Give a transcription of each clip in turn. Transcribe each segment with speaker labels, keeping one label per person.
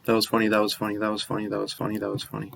Speaker 1: That was funny, that was funny, that was funny, that was funny, that was funny.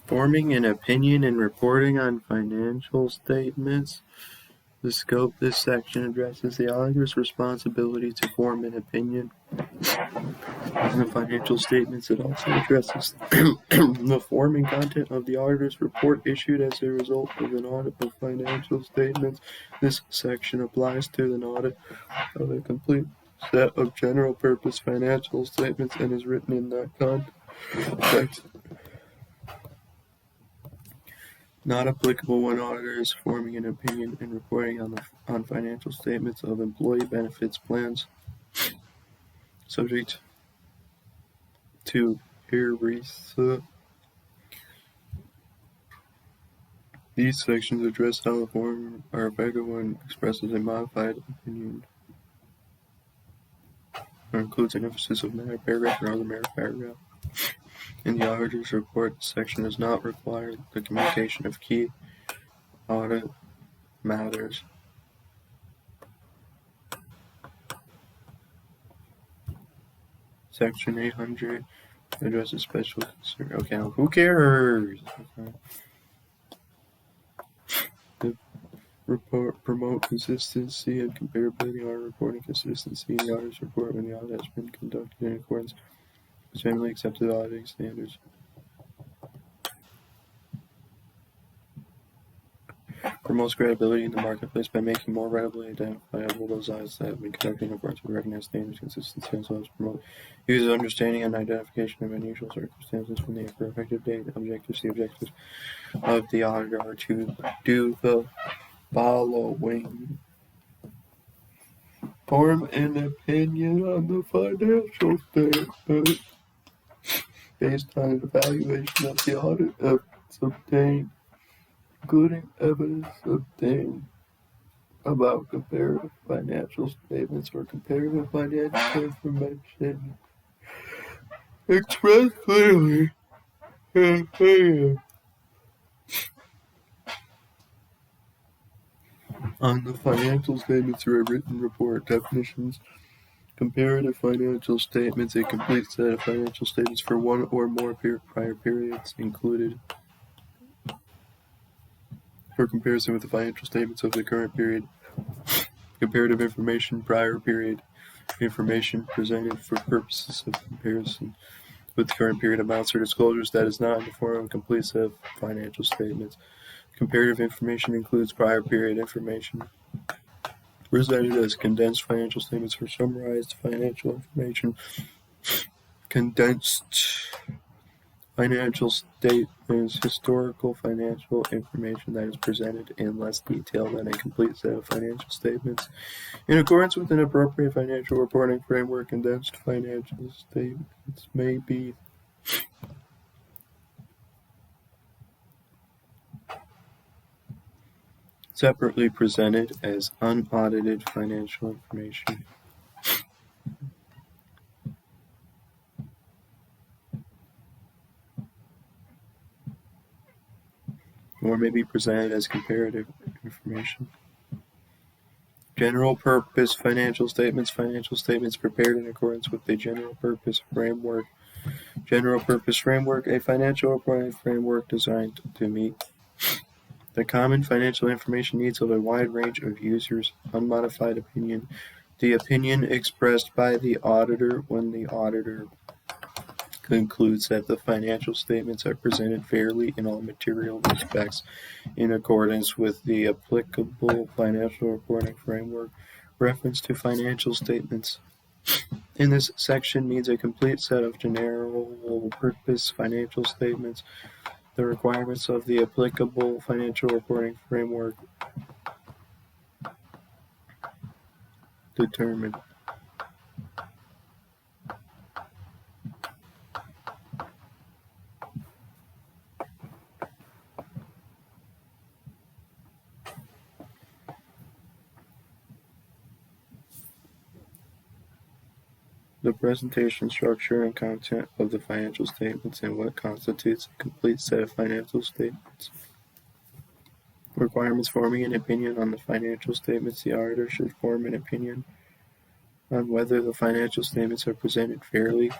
Speaker 1: Forming an opinion and reporting on financial statements. The scope of this section addresses the auditor's responsibility to form an opinion on the financial statements. It also addresses the form and content of the auditor's report issued as a result of an audit of financial statements. This section applies to an audit of a complete set of general purpose financial statements and is written in that context. Not applicable when auditor is forming an opinion and reporting on financial statements of employee benefits plans subject to ERISA. These sections address how the form are effective when expresses a modified opinion or includes an emphasis of matter paragraph or other matter paragraph. In the auditor's report, section does not require the communication of key audit matters. Section 800 addresses special concern. Okay, who cares? Okay. The report promote consistency and comparability on reporting consistency in the auditor's report when the audit has been conducted in accordance with generally accepted auditing standards. Promotes credibility in the marketplace by making more readily identifiable those audits that have been conducted in accordance with recognized standards. Consistency also promote user understanding and identification of unusual circumstances when they occur. Effective date objectives. The objectives of the auditor are to do the following: form an opinion on the financial statement based on an evaluation of the audit evidence obtained, including evidence obtained about comparative financial statements or comparative financial information. Express clearly on the financial statements or a written report. Definitions: comparative financial statements, a complete set of financial statements for one or more prior periods included for comparison with the financial statements of the current period. Comparative information, prior period information presented for purposes of comparison with the current period amounts or disclosures that is not in the form of a complete set of financial statements. Comparative information includes prior period information presented as condensed financial statements or summarized financial information. Condensed financial statements, historical financial information that is presented in less detail than a complete set of financial statements. In accordance with an appropriate financial reporting framework, condensed financial statements may be separately presented as unaudited financial information. Or may be presented as comparative information. General purpose financial statements prepared in accordance with the general purpose framework. General purpose framework, a financial reporting framework designed to meet the common financial information needs of a wide range of users. Unmodified opinion, the opinion expressed by the auditor when the auditor concludes that the financial statements are presented fairly in all material respects in accordance with the applicable financial reporting framework. Reference to financial statements. in this section needs a complete set of general purpose financial statements, the requirements of the applicable financial reporting framework determined. The presentation, structure, and content of the financial statements and what constitutes a complete set of financial statements. Requirements: forming an opinion on the financial statements. The auditor should form an opinion on whether the financial statements are presented fairly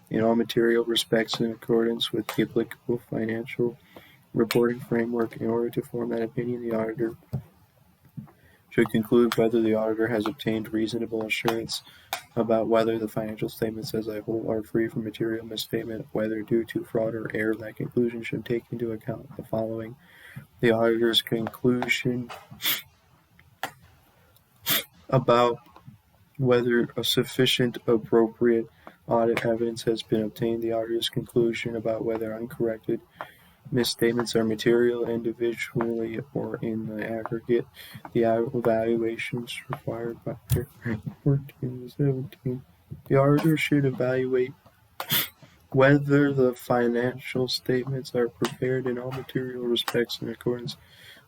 Speaker 1: in all material respects in accordance with the applicable financial reporting framework. In order to form that opinion, the auditor should conclude whether the auditor has obtained reasonable assurance about whether the financial statements as a whole are free from material misstatement, whether due to fraud or error. That conclusion should take into account the following: the auditor's conclusion about whether a sufficient appropriate audit evidence has been obtained, the auditor's conclusion about whether uncorrected misstatements are material individually or in the aggregate, the evaluations required by paragraph 14 and 17. The auditor should evaluate whether the financial statements are prepared in all material respects in accordance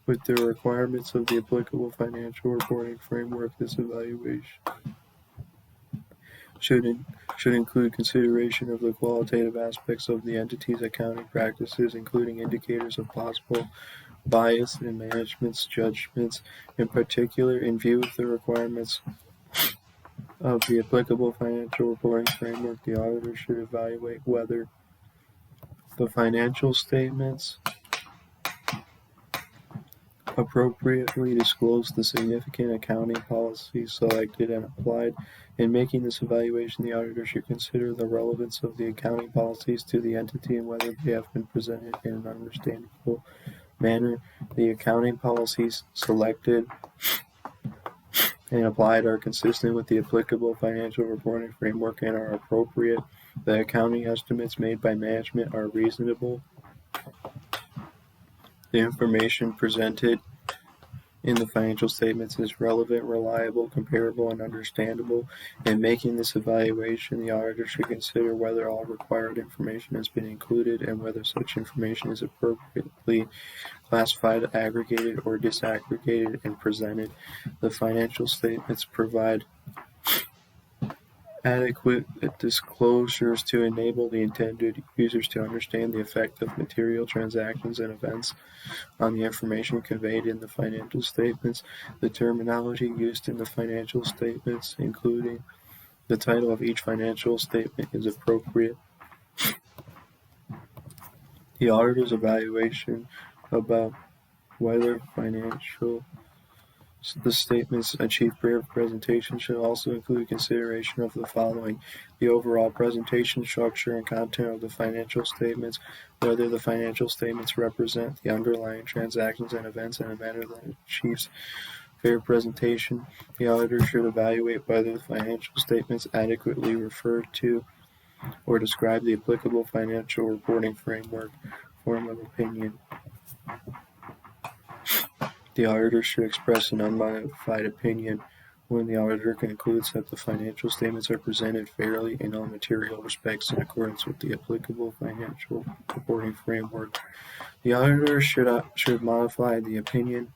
Speaker 1: with the requirements of the applicable financial reporting framework. This evaluation should include consideration of the qualitative aspects of the entity's accounting practices, including indicators of possible bias in management's judgments. In particular, in view of the requirements of the applicable financial reporting framework, the auditor should evaluate whether the financial statements appropriately disclose the significant accounting policies selected and applied. In making this evaluation, the auditor should consider the relevance of the accounting policies to the entity and whether they have been presented in an understandable manner. The accounting policies selected and applied are consistent with the applicable financial reporting framework and are appropriate. The accounting estimates made by management are reasonable. The information presented in the financial statements is relevant, reliable, comparable, and understandable. In making this evaluation, the auditor should consider whether all required information has been included and whether such information is appropriately classified, aggregated, or disaggregated and presented. The financial statements provide adequate disclosures to enable the intended users to understand the effect of material transactions and events on the information conveyed in the financial statements. The terminology used in the financial statements, including the title of each financial statement, is appropriate. The auditor's evaluation about whether the statements achieve fair presentation should also include consideration of the following: the overall presentation, structure, and content of the financial statements, whether the financial statements represent the underlying transactions and events in a manner that achieves fair presentation. The auditor should evaluate whether the financial statements adequately refer to or describe the applicable financial reporting framework. Form of opinion. The auditor should express an unmodified opinion when the auditor concludes that the financial statements are presented fairly in all material respects in accordance with the applicable financial reporting framework. The auditor should modify the opinion.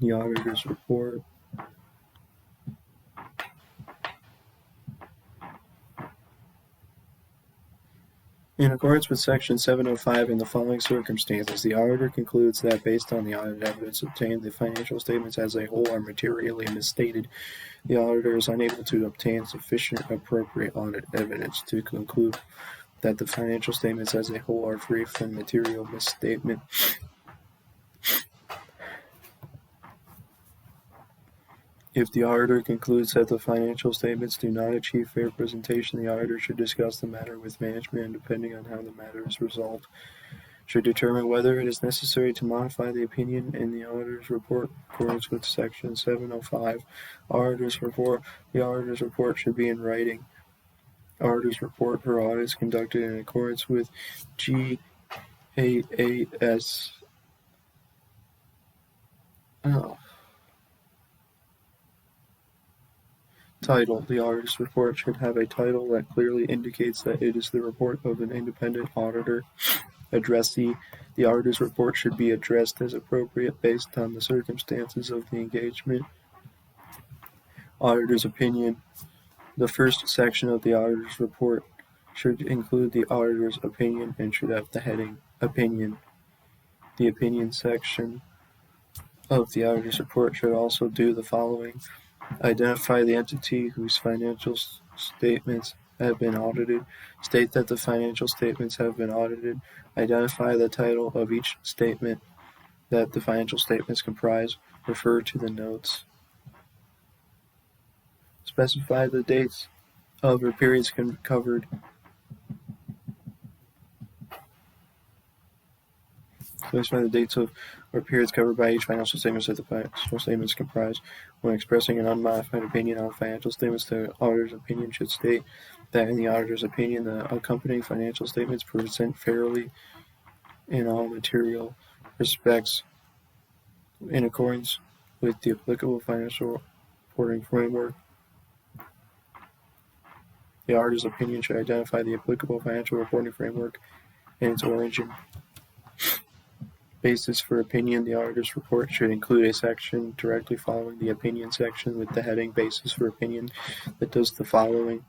Speaker 1: The auditor's report. In accordance with Section 705, in the following circumstances, the auditor concludes that based on the audit evidence obtained, the financial statements as a whole are materially misstated. The auditor is unable to obtain sufficient appropriate audit evidence to conclude that the financial statements as a whole are free from material misstatement. If the auditor concludes that the financial statements do not achieve fair presentation, the auditor should discuss the matter with management, and depending on how the matter is resolved, should determine whether it is necessary to modify the opinion in the auditor's report in accordance with Section 705. Auditor's report. The auditor's report should be in writing. Auditor's report for audits conducted in accordance with GAAS. Title. The auditor's report should have a title that clearly indicates that it is the report of an independent auditor. Addressee. The auditor's report should be addressed as appropriate based on the circumstances of the engagement. Auditor's opinion. The first section of the auditor's report should include the auditor's opinion and should have the heading Opinion. The opinion section of the auditor's report should also do the following: identify the entity whose financial statements have been audited, state that the financial statements have been audited, identify the title of each statement that the financial statements comprise, refer to the notes, specify the dates of or periods covered, specify the dates of or periods covered by each financial statement that the financial statements comprise. When expressing an unmodified opinion on financial statements, the auditor's opinion should state that in the auditor's opinion, the accompanying financial statements present fairly in all material respects in accordance with the applicable financial reporting framework. The auditor's opinion should identify the applicable financial reporting framework and its origin. Basis for opinion. The auditor's report should include a section directly following the opinion section with the heading Basis for opinion that does the following: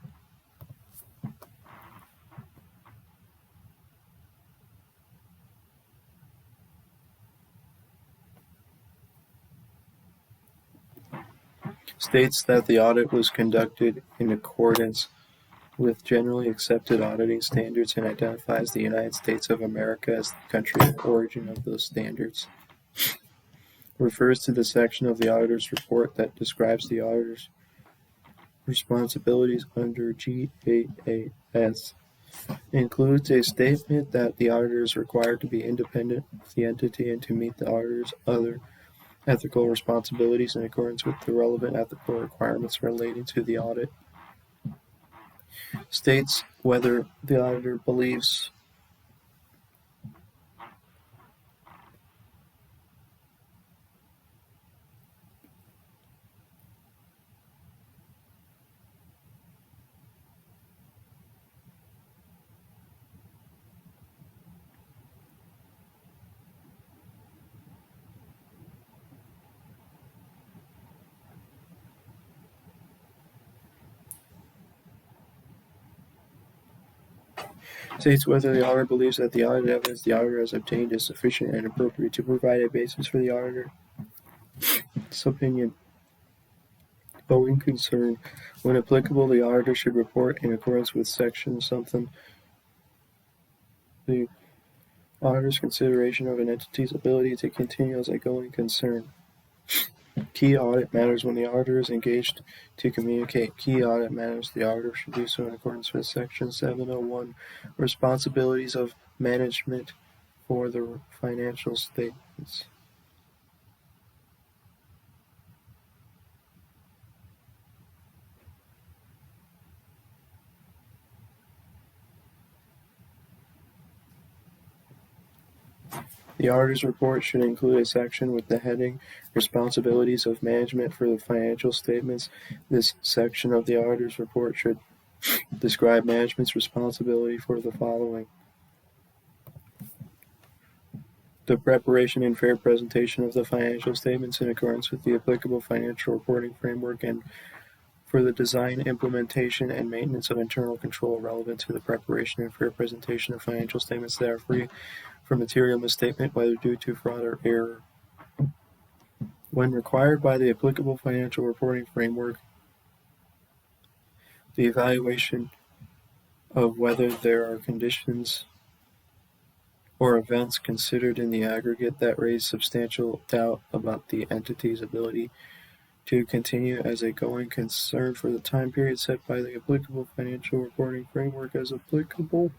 Speaker 1: states that the audit was conducted in accordance with generally accepted auditing standards and identifies the United States of America as the country of origin of those standards. Refers to the section of the auditor's report that describes the auditor's responsibilities under GAAS. Includes a statement that the auditor is required to be independent of the entity and to meet the auditor's other ethical responsibilities in accordance with the relevant ethical requirements relating to the audit. States whether the auditor believes whether the auditor believes that the audited evidence the auditor has obtained is sufficient and appropriate to provide a basis for the auditor's opinion. Going concern. When applicable, the auditor should report in accordance with section something. The auditor's consideration of an entity's ability to continue as a going concern. Key audit matters. When the auditor is engaged to communicate key audit matters, the auditor should do so in accordance with Section 701, responsibilities of management for the financial statements. The auditor's report should include a section with the heading Responsibilities of Management for the Financial Statements. This section of the auditor's report should describe management's responsibility for the following: the preparation and fair presentation of the financial statements in accordance with the applicable financial reporting framework, and for the design, implementation, and maintenance of internal control relevant to the preparation and fair presentation of financial statements that are free from material misstatement, whether due to fraud or error. When required by the applicable financial reporting framework, the evaluation of whether there are conditions or events considered in the aggregate that raise substantial doubt about the entity's ability to continue as a going concern for the time period set by the applicable financial reporting framework as applicable.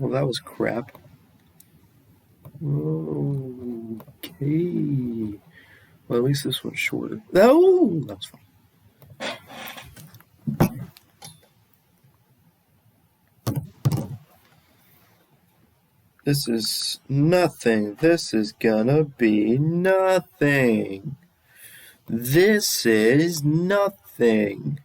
Speaker 1: Well, that was crap. Okay. Well, at least this one's shorter. Oh, that was fun. This is nothing. This is gonna be nothing. This is nothing.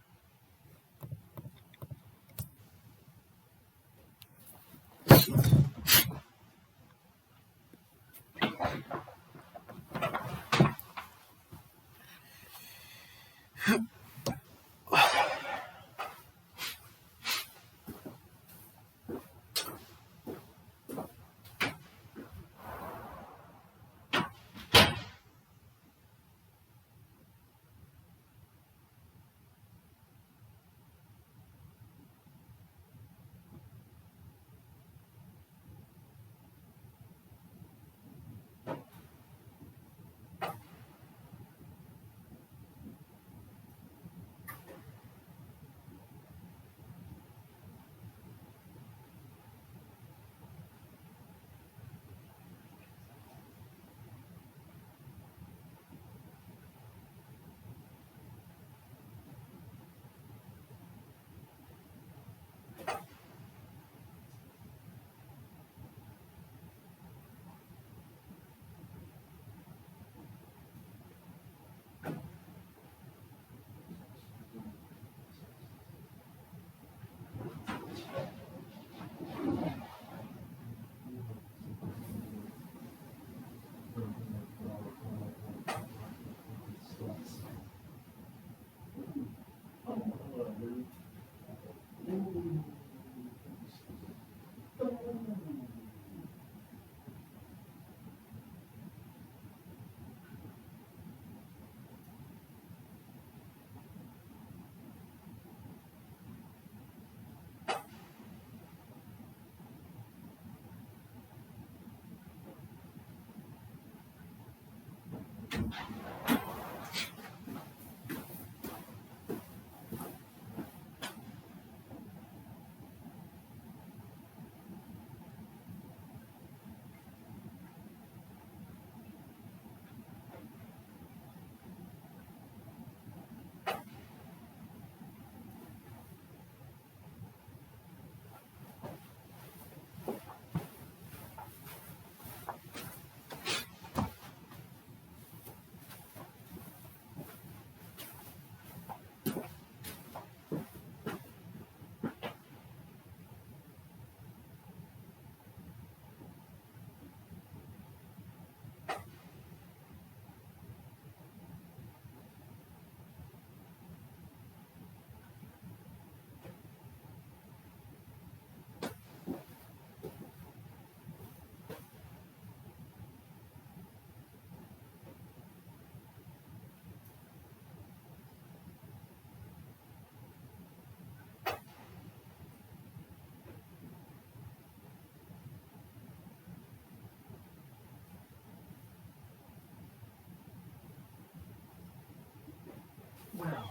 Speaker 1: Wow.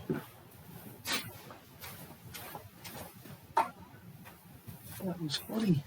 Speaker 1: That was funny.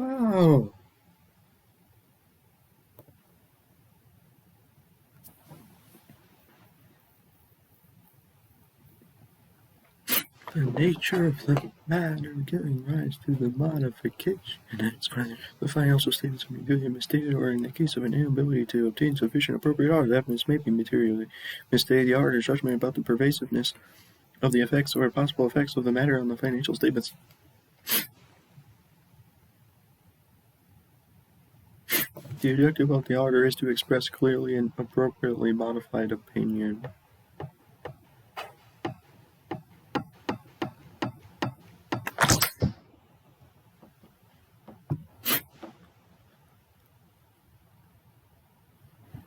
Speaker 1: Wow. The nature of the matter giving rise to the modification. The financial statements may be misstated, or in the case of an inability to obtain sufficient appropriate audit evidence, may be materially misstated. The auditor's judgment about the pervasiveness of the effects or possible effects of the matter on the financial statements. The objective of the auditor is to express clearly and appropriately modified opinion.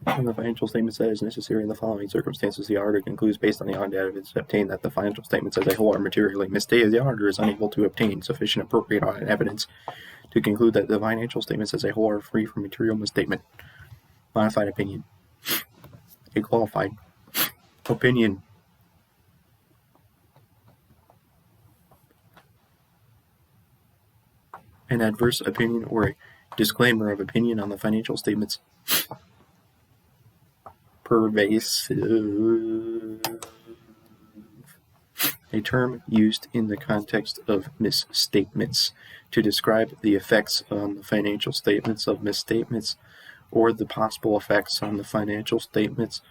Speaker 1: On the financial statements that is necessary in the following circumstances, the auditor concludes, based on the audit evidence obtained, that the financial statements as a whole are materially misstated. The auditor is unable to obtain sufficient appropriate audit evidence to conclude that the financial statements as a whole are free from material misstatement. Modified opinion. A qualified opinion. An adverse opinion or a disclaimer of opinion on the financial statements. Pervasive. A term used in the context of misstatements to describe the effects on the financial statements of misstatements, or the possible effects on the financial statements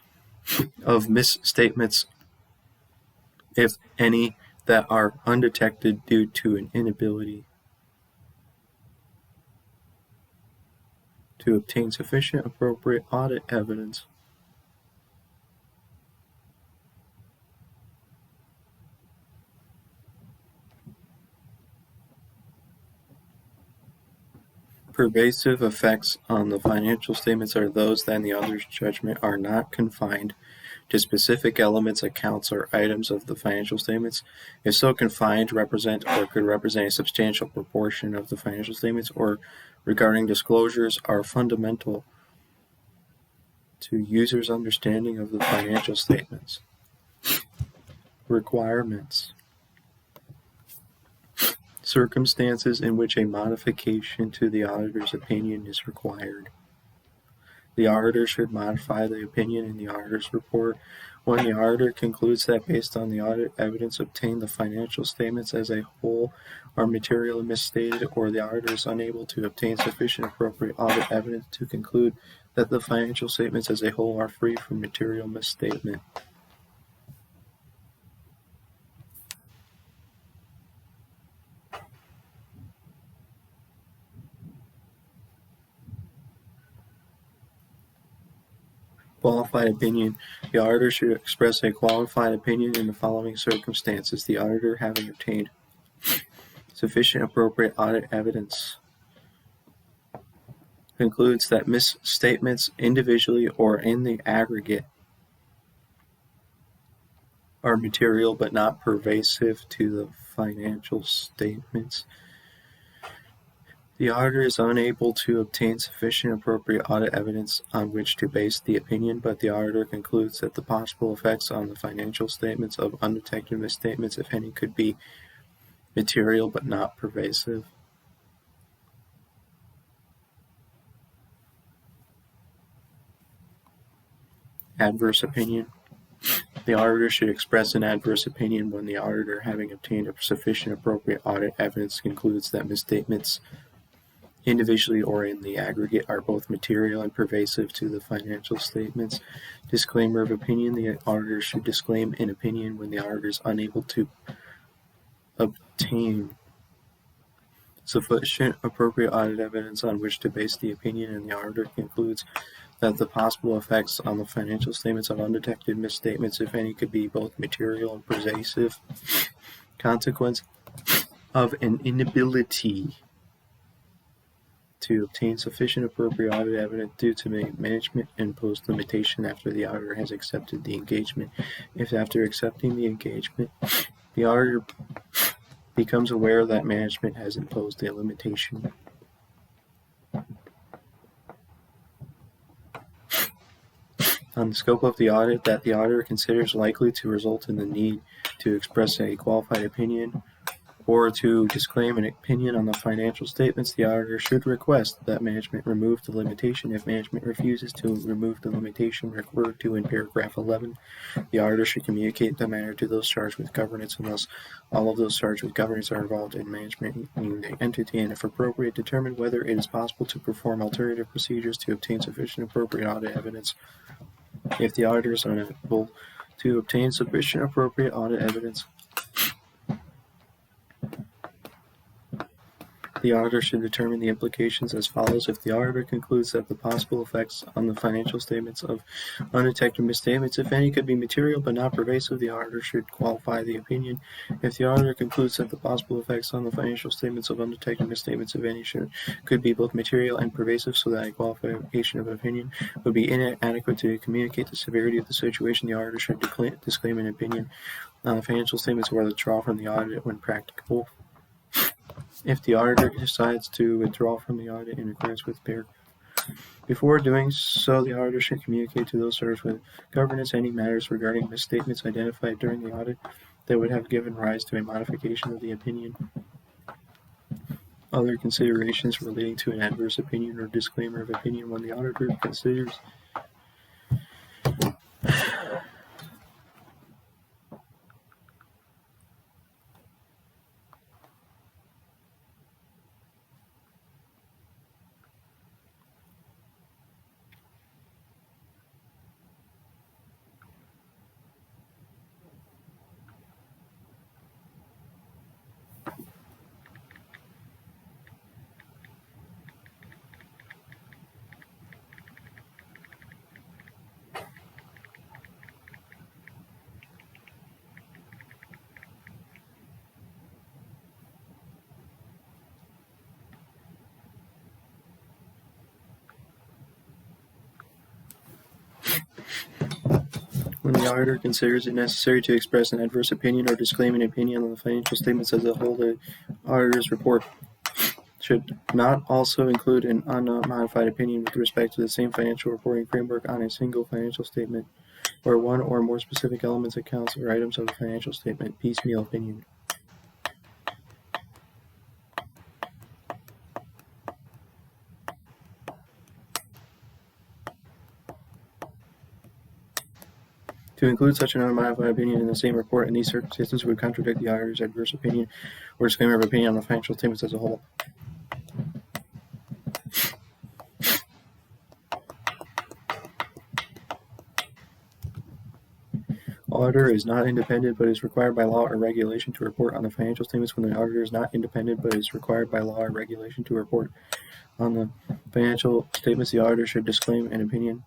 Speaker 1: of misstatements, if any, that are undetected due to an inability to obtain sufficient appropriate audit evidence. Pervasive effects on the financial statements are those that in the auditor's judgment are not confined to specific elements, accounts, or items of the financial statements. If so confined, represent or could represent a substantial proportion of the financial statements, or regarding disclosures are fundamental to users' understanding of the financial statements. Requirements. Circumstances in which a modification to the auditor's opinion is required. The auditor should modify the opinion in the auditor's report when the auditor concludes that, based on the audit evidence obtained, the financial statements as a whole are materially misstated, or the auditor is unable to obtain sufficient appropriate audit evidence to conclude that the financial statements as a whole are free from material misstatement. Qualified opinion. The auditor should express a qualified opinion in the following circumstances. The auditor, having obtained sufficient appropriate audit evidence, concludes that misstatements individually or in the aggregate are material but not pervasive to the financial statements. The auditor is unable to obtain sufficient appropriate audit evidence on which to base the opinion, but the auditor concludes that the possible effects on the financial statements of undetected misstatements, if any, could be material but not pervasive. Adverse opinion. The auditor should express an adverse opinion when the auditor, having obtained sufficient appropriate audit evidence, concludes that misstatements individually or in the aggregate are both material and pervasive to the financial statements. Disclaimer of opinion. The auditor should disclaim an opinion when the auditor is unable to obtain sufficient appropriate audit evidence on which to base the opinion, and the auditor concludes that the possible effects on the financial statements of undetected misstatements, if any, could be both material and pervasive. Consequence of an inability to obtain sufficient appropriate audit evidence due to management imposed limitation after the auditor has accepted the engagement. If after accepting the engagement, the auditor becomes aware that management has imposed a limitation. On the scope of the audit that the auditor considers likely to result in the need to express a qualified opinion or to disclaim an opinion on the financial statements, the auditor should request that management remove the limitation. If management refuses to remove the limitation referred to in paragraph 11, the auditor should communicate the matter to those charged with governance unless all of those charged with governance are involved in management in the entity, and if appropriate, determine whether it is possible to perform alternative procedures to obtain sufficient appropriate audit evidence. If the auditor is unable to obtain sufficient appropriate audit evidence, the auditor should determine the implications as follows. If the auditor concludes that the possible effects on the financial statements of undetected misstatements, if any, could be material but not pervasive, the auditor should qualify the opinion. If the auditor concludes that the possible effects on the financial statements of undetected misstatements, if any, could be both material and pervasive, so that a qualification of opinion would be inadequate to communicate the severity of the situation, the auditor should disclaim an opinion on the financial statements or withdraw from the audit when practicable. If the auditor decides to withdraw from the audit in accordance with paragraph, before doing so, the auditor should communicate to those charged with governance any matters regarding misstatements identified during the audit that would have given rise to a modification of the opinion. Other considerations relating to an adverse opinion or disclaimer of opinion when the auditor considers when the auditor considers it necessary to express an adverse opinion or disclaim an opinion on the financial statements as a whole, the auditor's report should not also include an unmodified opinion with respect to the same financial reporting framework on a single financial statement, or one or more specific elements, accounts, or items of the financial statement. Piecemeal opinion. To include such an unmodified opinion in the same report in these circumstances would contradict the auditor's adverse opinion or disclaimer of opinion on the financial statements as a whole. Auditor is not independent but is required by law or regulation to report on the financial statements. When the auditor is not independent but is required by law or regulation to report on the financial statements, the auditor should disclaim an opinion.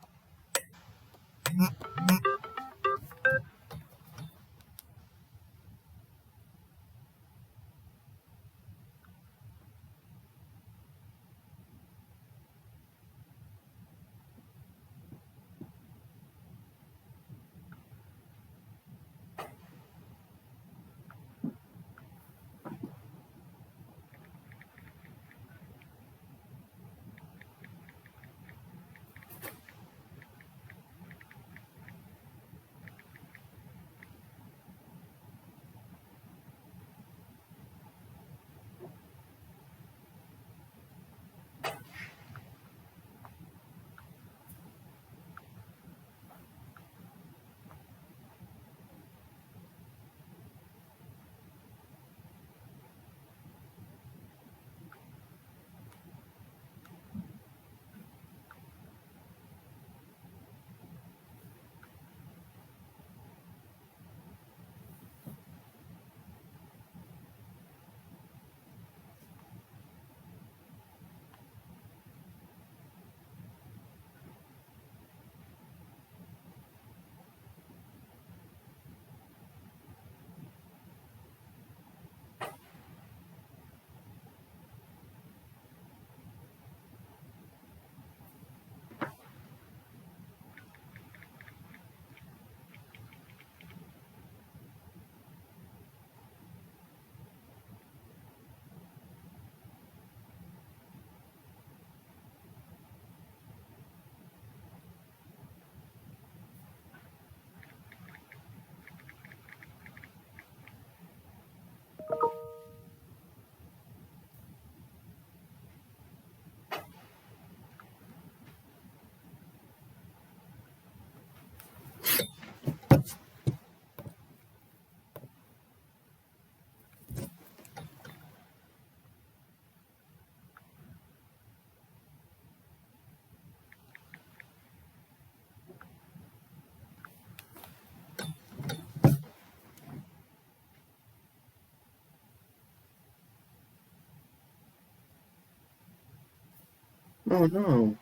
Speaker 1: Oh no.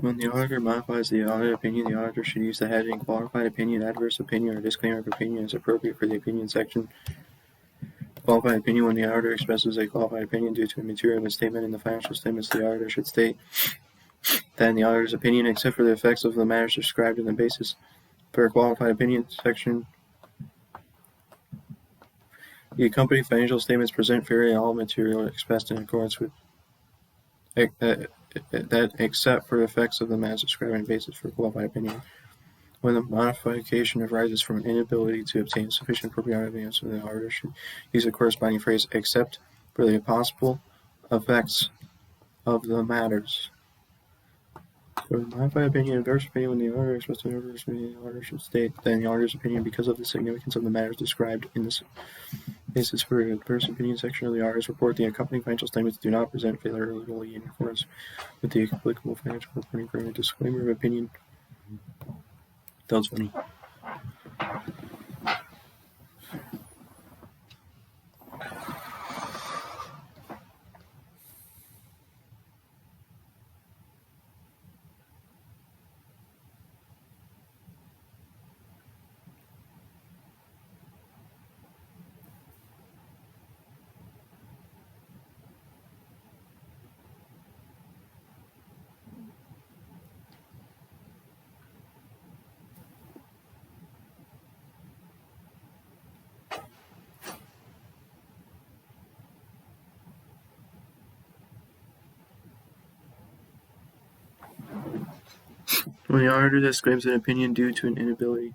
Speaker 1: When the auditor modifies the audit opinion, the auditor should use the heading qualified opinion, adverse opinion, or disclaimer of opinion as appropriate for the opinion section. Qualified opinion: when the auditor expresses a qualified opinion due to a material misstatement in the financial statements, the auditor should state that in the auditor's opinion, except for the effects of the matters described in the basis for a qualified opinion section, the accompanying financial statements present fairly all material expressed in accordance with that except for the effects of the matters described in the basis for a qualified opinion. When the modification arises from an inability to obtain sufficient appropriate evidence, the auditor should use a corresponding phrase except for the possible effects of the matters. For the modified opinion, adverse opinion: when the auditor expresses an adverse opinion, the auditor should state that in the auditor's opinion, because of the significance of the matters described in this basis for an adverse opinion section of the auditor's report, the accompanying financial statements do not present favorably in accordance with the applicable financial reporting framework. Disclaimer of opinion. That was funny. When the auditor disclaims an opinion due to an inability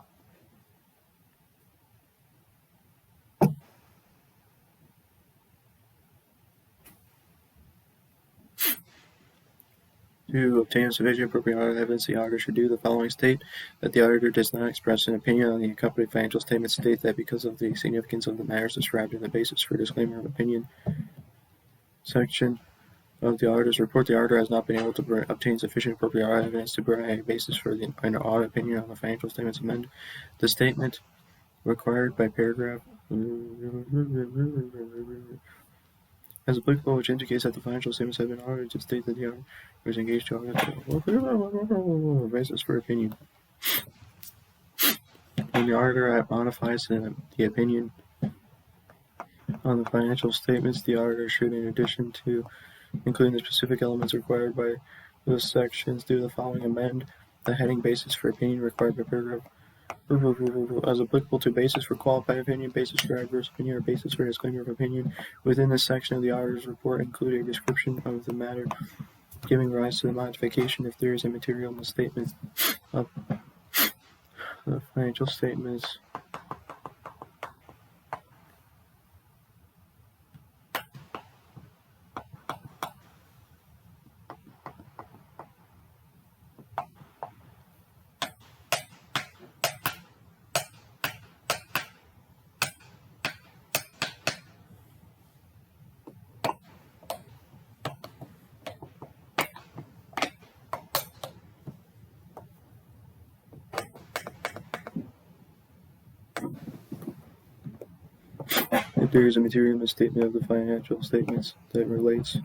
Speaker 1: to obtain sufficient appropriate audit evidence, the auditor should do the following: state that the auditor does not express an opinion on the accompanying financial statements, state that because of the significance of the matters described in the basis for disclaimer of opinion section of the auditor's report, the auditor has not been able to obtain sufficient appropriate audit evidence to provide a basis for an audit opinion on the financial statements. Amend the statement required by paragraph as applicable, which indicates that the financial statements have been audited, to state that the auditor was engaged to audit basis for opinion. When the auditor modifies the opinion on the financial statements, the auditor should, in addition to including the specific elements required by those sections, do the following: amend the heading basis for opinion required by paragraph as applicable to basis for qualified opinion, basis for adverse opinion, or basis for disclaimer of opinion. Within this section of the auditor's report, include a description of the matter giving rise to the modification if there is a material misstatement of the financial statements. If there is a material misstatement of the financial statements that relates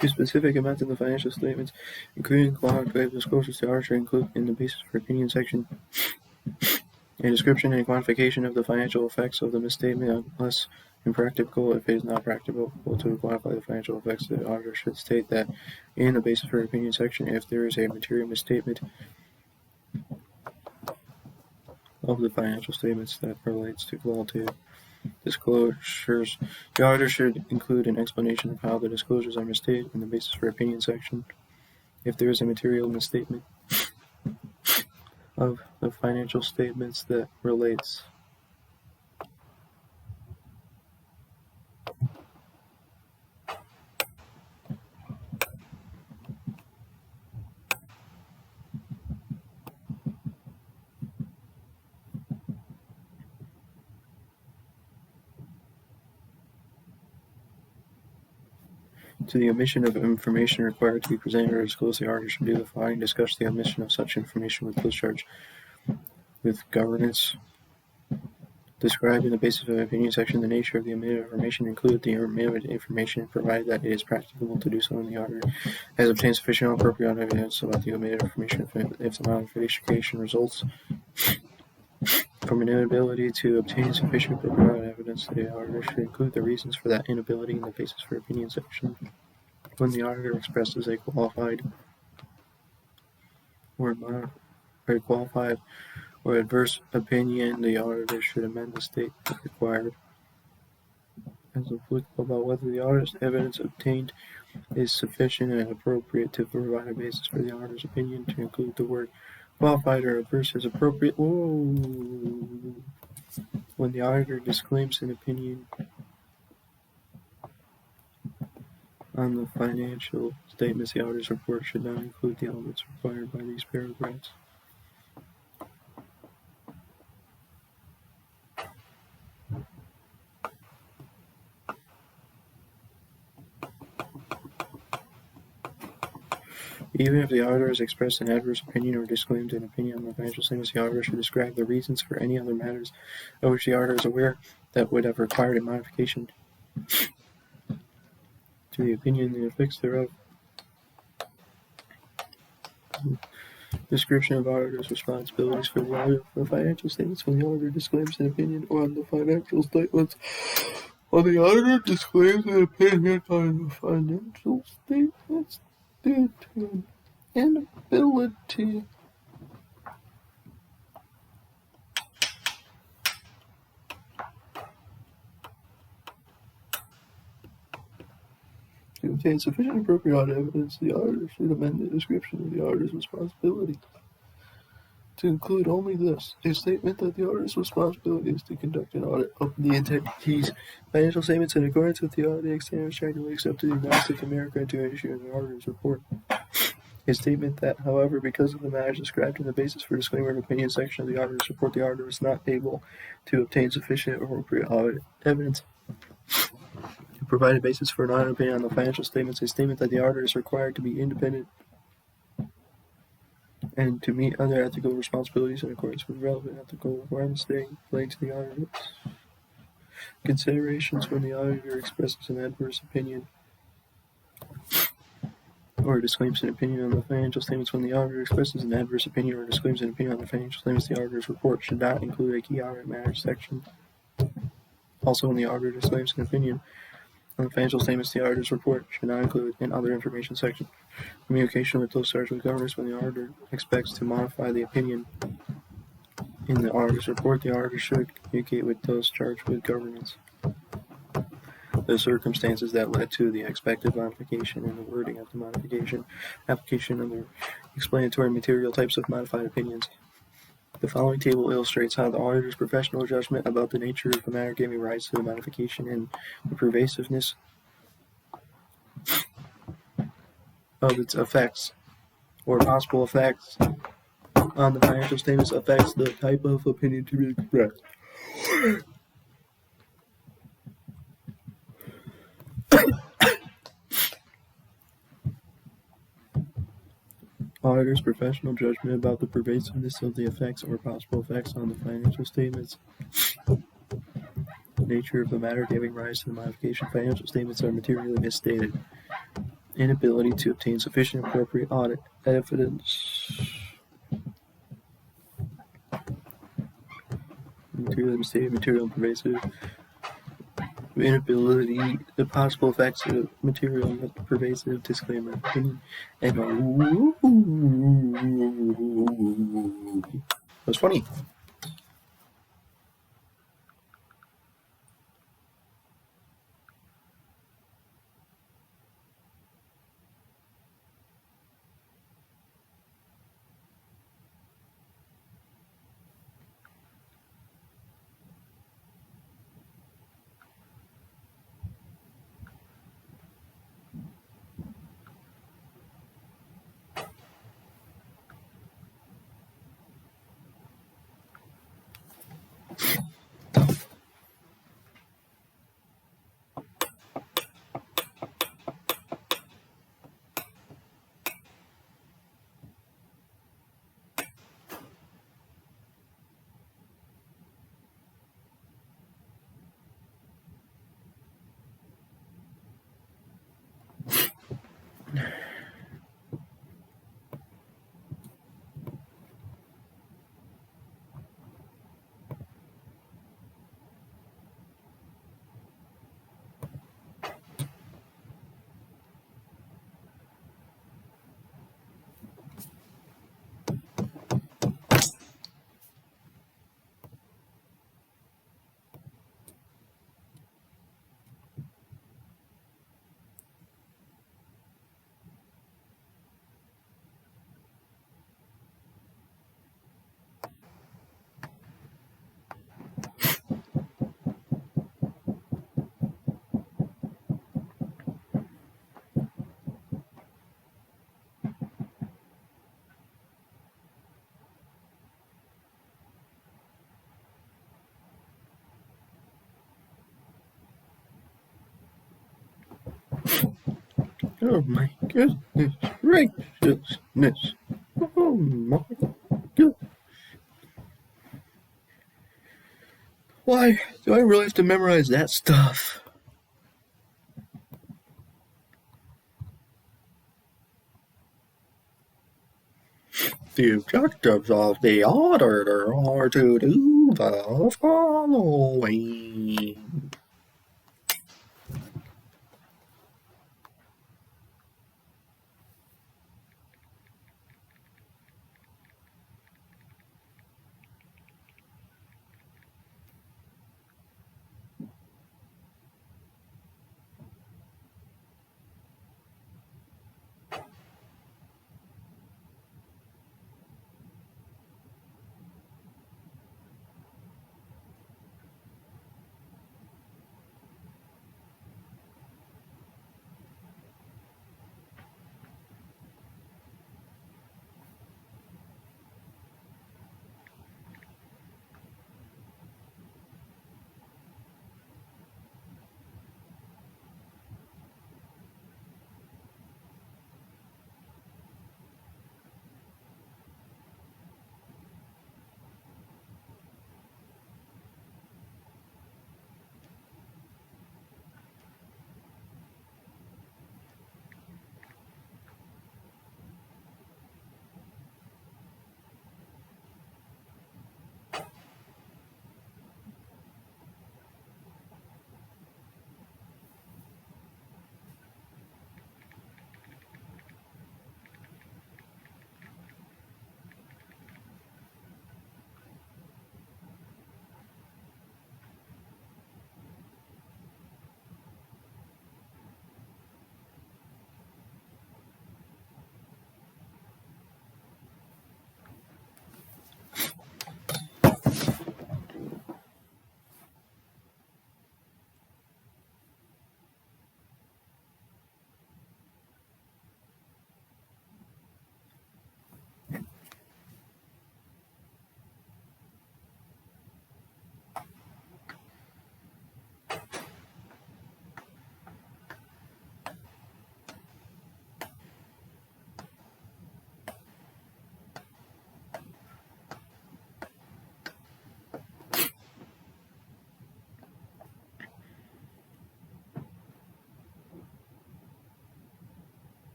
Speaker 1: to specific amounts in the financial statements, including quantitative disclosures to auditor include in the basis for opinion section a description and quantification of the financial effects of the misstatement unless impractical. If it is not practicable to quantify the financial effects, the auditor should state that in the basis for opinion section if there is a material misstatement of the financial statements that relates to qualitative disclosures. The auditor should include an explanation of how the disclosures are misstated in the basis for opinion section. If there is a material misstatement of the financial statements that relates to the omission of information required to be presented or disclosed, the auditor should do the following: discuss the omission of such information with discharge with governance. Describe in the basis of opinion section the nature of the omitted information, include the omitted information, provided that it is practicable to do so, and the auditor has obtained sufficient and appropriate evidence about the omitted information. If the modification results from an inability to obtain sufficient appropriate evidence, the auditor should include the reasons for that inability in the basis for opinion section. When the auditor expresses a qualified or adverse opinion, the auditor should amend the statement required as applicable about whether the auditor's evidence obtained is sufficient and appropriate to provide a basis for the auditor's opinion. To include the word qualified or adverse as appropriate. When the auditor disclaims an opinion on the financial statements, the auditor's report should not include the elements required by these paragraphs. Even if the auditor has expressed an adverse opinion or disclaimed an opinion on the financial statements, the auditor should describe the reasons for any other matters of which the auditor is aware that would have required a modification to the opinion and the effects thereof. Description of auditor's responsibilities for the audit of the financial statements. When the auditor disclaims an opinion on the financial statements, when the auditor disclaims an opinion on the financial statements due to an inability to obtain sufficient appropriate audit evidence, the auditor should amend the description of the auditor's responsibility to include only this: a statement that the auditor's responsibility is to conduct an audit of the entity's financial statements in accordance with the auditing standards generally accepted in the United States of America, and to issue an auditor's report. A statement that, however, because of the matters described in the basis for disclaimer and opinion section of the auditor's report, the auditor is not able to obtain sufficient appropriate audit evidence to provide a basis for an audit opinion on the financial statements. A statement that the auditor is required to be independent and to meet other ethical responsibilities in accordance with relevant ethical requirements relating to the auditor's considerations. When the auditor expresses an adverse opinion or disclaims an opinion on the financial statements, when the auditor expresses an adverse opinion or disclaims an opinion on the financial statements, the auditor's report should not include a key audit matters section. Also, when the auditor disclaims an opinion on the financial statements, the auditor's report should not include an other information section. Communication with those charged with governance. When the auditor expects to modify the opinion in the auditor's report, the auditor should communicate with those charged with governance the circumstances that led to the expected modification and the wording of the modification, application of the explanatory material, types of modified opinions. The following table illustrates how the auditor's professional judgment about the nature of the matter giving rise to the modification and the pervasiveness of its effects or possible effects on the financial statements affects the type of opinion to be expressed. Auditor's professional judgment about the pervasiveness of the effects or possible effects on the financial statements. The nature of the matter giving rise to the modification. Financial statements are materially misstated. inability to obtain sufficient appropriate audit evidence. Material misstated, material pervasive. Inability, the possible effects of material pervasive disclaimer. And that's funny. Oh my goodness graciousness. Oh my god. Why do I really have to memorize that stuff? The objectives of the auditor are to do the following.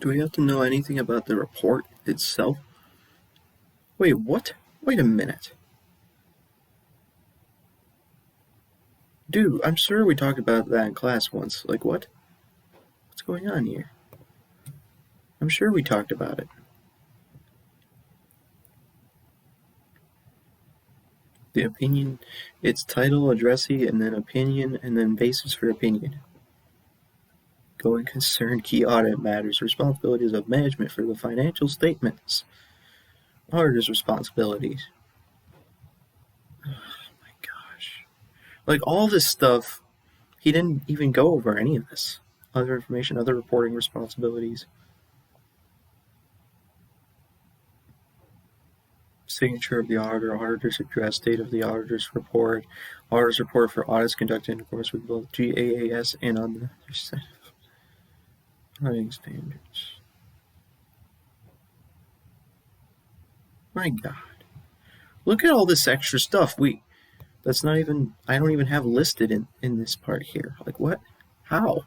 Speaker 1: Do we have to know anything about the report itself? Wait, what? Wait a minute. Dude, I'm sure we talked about that in class once. Like, what? What's going on here? I'm sure we talked about it. The opinion, its title, addressee, and then opinion, and then basis for opinion. Going concern key audit matters, responsibilities of management for the financial statements. Auditor's responsibilities. Oh my gosh. Like, all this stuff, he didn't even go over any of this. Other information, other reporting responsibilities. Signature of the auditor, auditor's address, date of the auditor's report, auditor's report for audits conducted in accordance with both GAAP and on the other side of auditing standards. My God. Look at all this extra stuff that's not even, I don't even have listed in this part here. Like, what? How?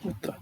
Speaker 1: What the?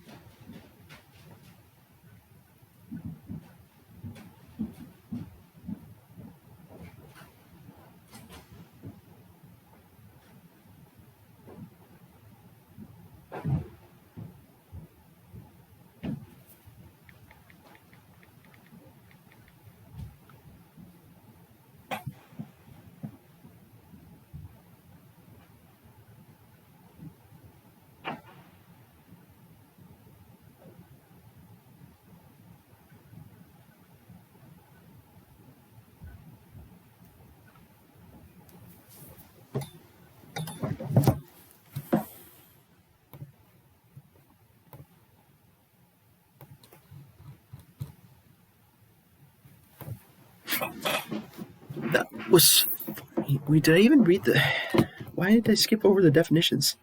Speaker 1: That was. Did I even read the. Why did I skip over the definitions?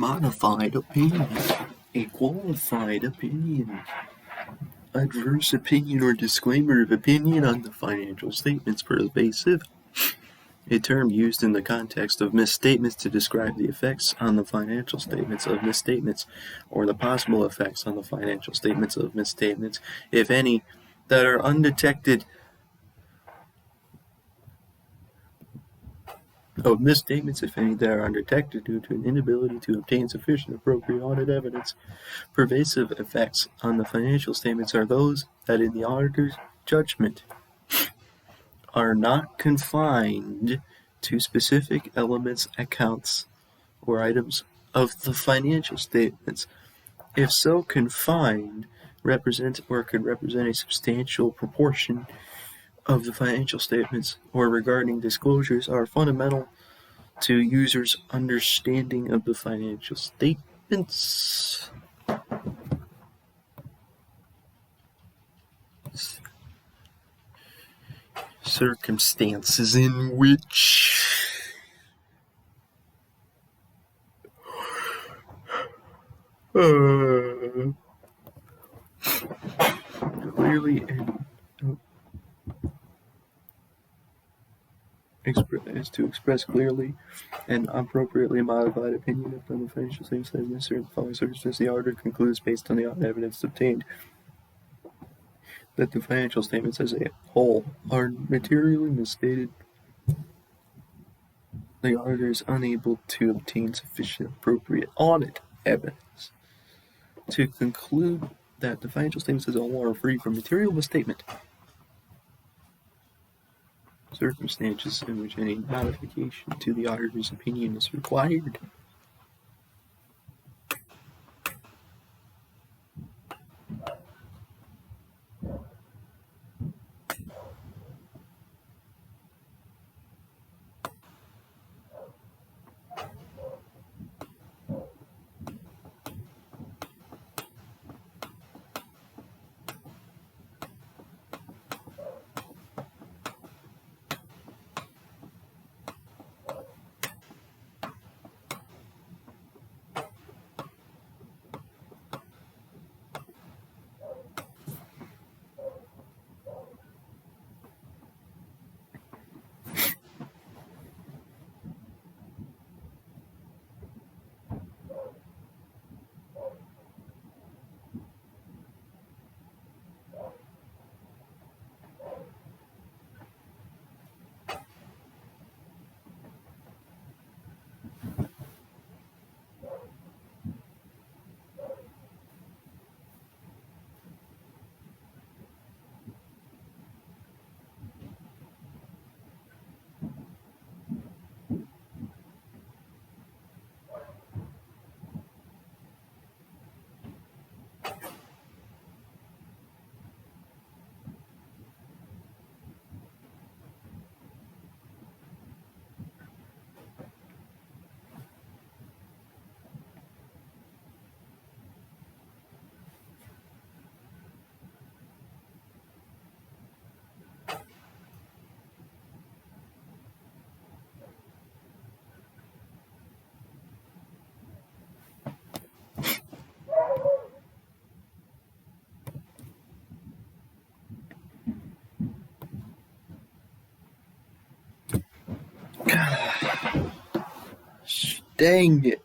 Speaker 1: modified opinion. A qualified opinion. Adverse opinion or disclaimer of opinion on the financial statements. Pervasive. A term used in the context of misstatements to describe the effects on the financial statements of misstatements, or the possible effects on the financial statements of misstatements, if any, that are undetected of misstatements, if any, that are undetected due to an inability to obtain sufficient appropriate audit evidence. Pervasive effects on the financial statements are those that, in the auditor's judgment, are not confined to specific elements, accounts, or items of the financial statements. If so confined, represent or could represent a substantial proportion of the financial statements, or regarding disclosures are fundamental to users' understanding of the financial statements. Circumstances in which clearly and is to express clearly and appropriately modified opinion upon the financial statements that is necessary in the following circumstances. The auditor concludes, based on the audit evidence obtained, that the financial statements as a whole are materially misstated. The auditor is unable to obtain sufficient appropriate audit evidence to conclude that the financial statements as a whole are free from material misstatement. Circumstances in which any modification to the auditor's opinion is required. Dang it.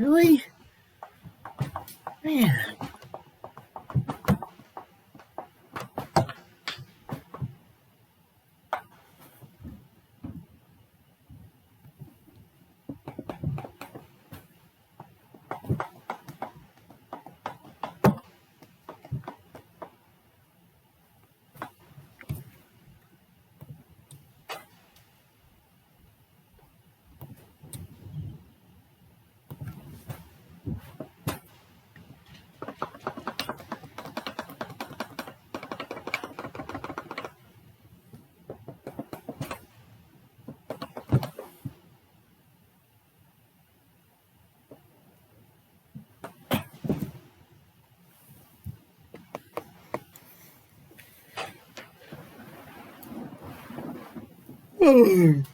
Speaker 1: Really? Man. If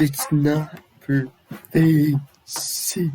Speaker 1: it's not for they see.